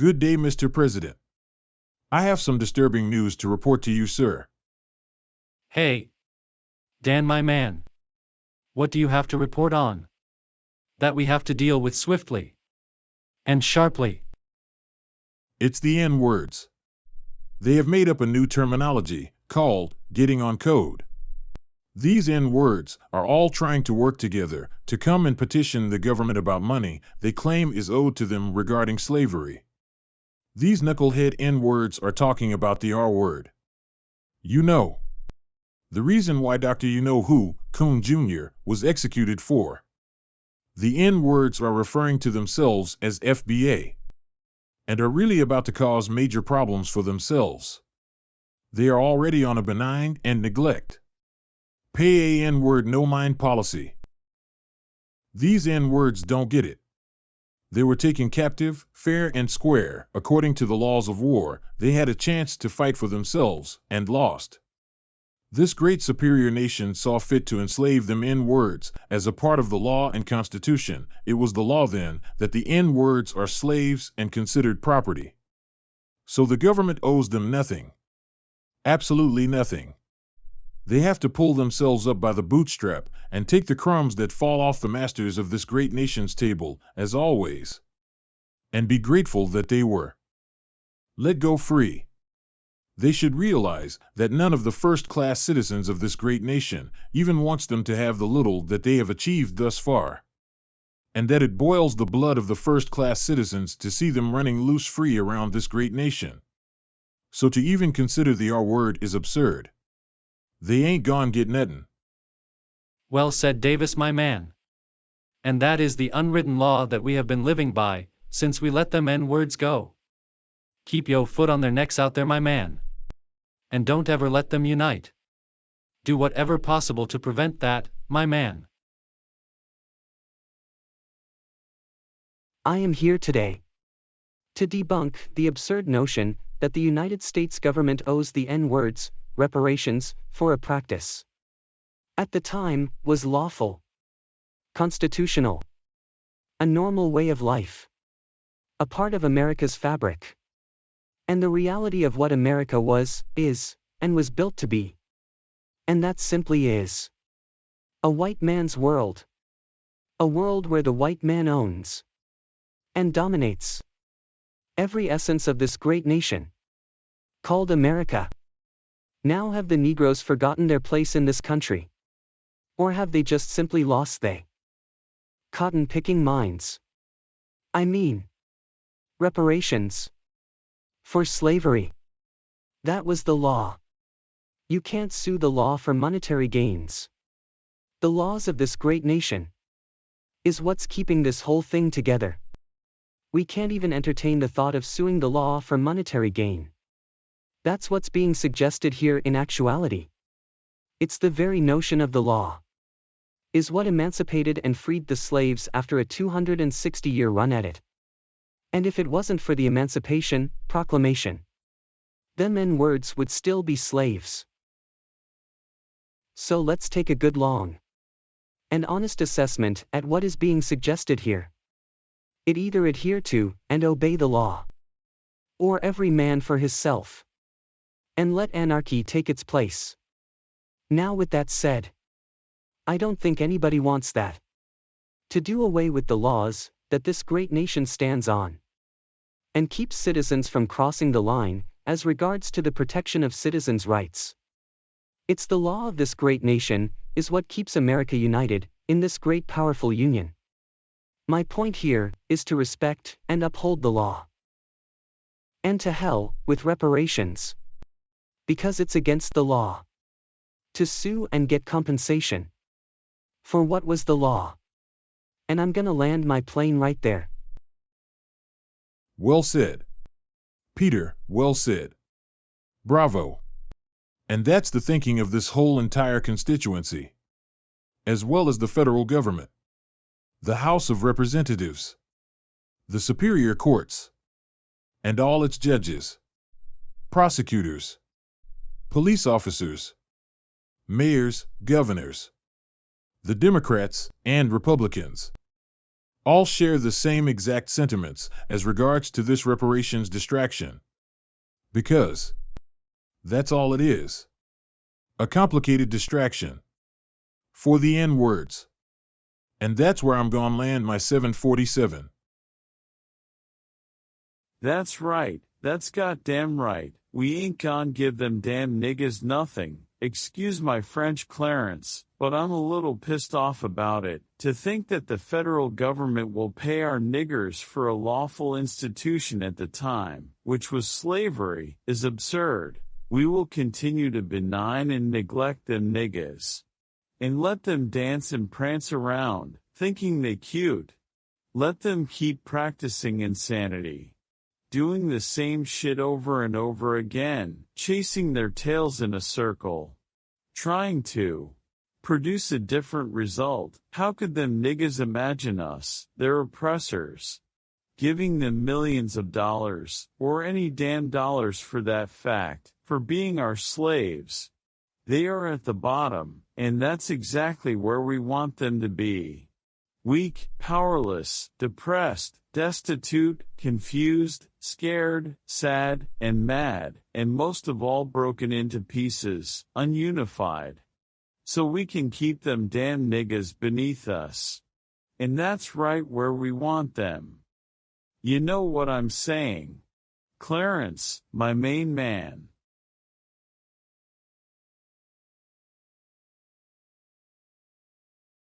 Good day, Mr. President. I have some disturbing news to report to you, sir. Hey, Dan, my man. What do you have to report on? That we have to deal with swiftly and sharply. It's the N-words. They have made up a new terminology called getting on code. These N-words are all trying to work together to come and petition the government about money they claim is owed to them regarding slavery. These knucklehead N-words are talking about the R-word. You know. The reason why Dr. You-know-who, Coon Jr., was executed for. The N-words are referring to themselves as FBA and are really about to cause major problems for themselves. They are already on a benign and neglect. Pay a N-word no mind policy. These N-words don't get it. They were taken captive, fair and square, according to the laws of war. They had a chance to fight for themselves, and lost. This great superior nation saw fit to enslave them N-words as a part of the law and constitution. It was the law then that the N-words are slaves and considered property. So the government owes them nothing. Absolutely nothing. They have to pull themselves up by the bootstrap and take the crumbs that fall off the masters of this great nation's table, as always. And be grateful that they were let go free. They should realize that none of the first-class citizens of this great nation even wants them to have the little that they have achieved thus far. And that it boils the blood of the first-class citizens to see them running loose free around this great nation. So to even consider the R-word is absurd. They ain't gone get nothin'. Well said, Davis, my man. And that is the unwritten law that we have been living by, since we let them N-words go. Keep yo foot on their necks out there, my man. And don't ever let them unite. Do whatever possible to prevent that, my man. I am here today to debunk the absurd notion that the United States government owes the N-words, reparations, for a practice at the time was lawful, constitutional, a normal way of life, a part of America's fabric, and the reality of what America was, is, and was built to be. And that simply is a white man's world. A world where the white man owns and dominates every essence of this great nation called America. Now have the Negroes forgotten their place in this country? Or have they just simply lost their cotton-picking minds? I mean, reparations for slavery. That was the law. You can't sue the law for monetary gains. The laws of this great nation is what's keeping this whole thing together. We can't even entertain the thought of suing the law for monetary gain. That's what's being suggested here in actuality. It's the very notion of the law is what emancipated and freed the slaves after a 260-year run at it. And if it wasn't for the emancipation, proclamation, them N-words would still be slaves. So let's take a good long and honest assessment at what is being suggested here. It either adhere to and obey the law, or every man for himself, and let anarchy take its place. Now with that said, I don't think anybody wants that. To do away with the laws that this great nation stands on, and keep citizens from crossing the line as regards to the protection of citizens' rights. It's the law of this great nation is what keeps America united in this great powerful union. My point here is to respect and uphold the law. And to hell with reparations. Because it's against the law to sue and get compensation for what was the law. And I'm gonna land my plane right there. Well said. Peter, well said. Bravo. And that's the thinking of this whole entire constituency, as well as the federal government, the House of Representatives, the superior courts, and all its judges, prosecutors, police officers, mayors, governors, the Democrats and Republicans. all share the same exact sentiments as regards to this reparations distraction. Because that's all it is. A complicated distraction. For the N words. And that's where I'm gonna land my 747. That's right, that's goddamn right. We ain't gonna give them damn niggas nothing. Excuse my French, Clarence, but I'm a little pissed off about it. To think that the federal government will pay our niggers for a lawful institution at the time, which was slavery, is absurd. We will continue to benign and neglect them niggas. And let them dance and prance around, thinking they cute. Let them keep practicing insanity. Doing the same shit over and over again, chasing their tails in a circle. Trying to produce a different result. How could them niggas imagine us, their oppressors, giving them millions of dollars, or any damn dollars for that fact, for being our slaves? They are at the bottom, and that's exactly where we want them to be. Weak, powerless, depressed, destitute, confused, scared, sad, and mad, and most of all broken into pieces, ununified. So we can keep them damn niggas beneath us. And that's right where we want them. You know what I'm saying. Clarence, my main man.